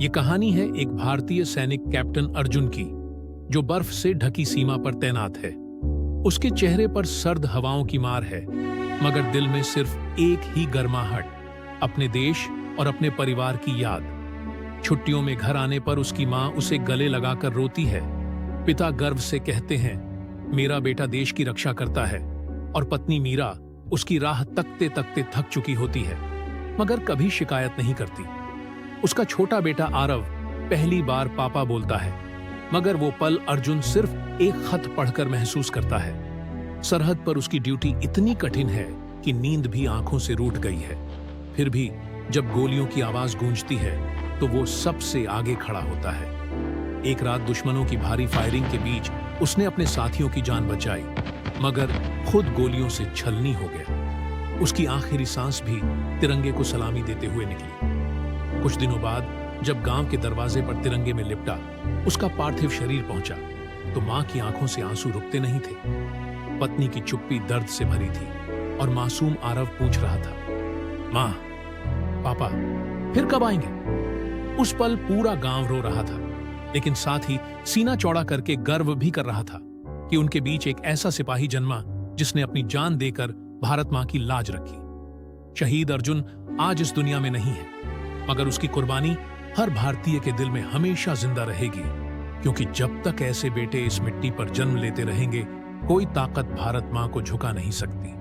ये कहानी है एक भारतीय सैनिक कैप्टन अर्जुन की, जो बर्फ से ढकी सीमा पर तैनात है। उसके चेहरे पर सर्द हवाओं की मार है, मगर दिल में सिर्फ एक ही गर्माहट, अपने देश और अपने परिवार की याद। छुट्टियों में घर आने पर उसकी माँ उसे गले लगाकर रोती है। पिता गर्व से कहते हैं, मेरा बेटा देश की रक्षा करता है, और पत्नी मीरा उसकी राह तकते तकते थक चुकी होती है, मगर कभी शिकायत नहीं करती। उसका छोटा बेटा आरव पहली बार पापा बोलता है, मगर वो पल अर्जुन सिर्फ एक खत पढ़कर महसूस करता है। सरहद पर उसकी ड्यूटी इतनी कठिन है कि नींद भी आंखों से रूठ गई है। फिर भी जब गोलियों की आवाज गूंजती है तो वो सबसे आगे खड़ा होता है। एक रात दुश्मनों की भारी फायरिंग के बीच उसने अपने साथियों की जान बचाई, मगर खुद गोलियों से छलनी हो गया। उसकी आखिरी सांस भी तिरंगे को सलामी देते हुए निकली। कुछ दिनों बाद जब गांव के दरवाजे पर तिरंगे में लिपटा उसका पार्थिव शरीर पहुंचा, तो मां की आंखों से आंसू रुकते नहीं थे। पत्नी की चुप्पी दर्द से भरी थी और मासूम आरव पूछ रहा था, मां, पापा फिर कब आएंगे? उस पल पूरा गांव रो रहा था, लेकिन साथ ही सीना चौड़ा करके गर्व भी कर रहा था कि उनके बीच एक ऐसा सिपाही जन्मा जिसने अपनी जान देकर भारत मां की लाज रखी। शहीद अर्जुन आज इस दुनिया में नहीं है, मगर उसकी कुर्बानी हर भारतीय के दिल में हमेशा जिंदा रहेगी, क्योंकि जब तक ऐसे बेटे इस मिट्टी पर जन्म लेते रहेंगे, कोई ताकत भारत मां को झुका नहीं सकती।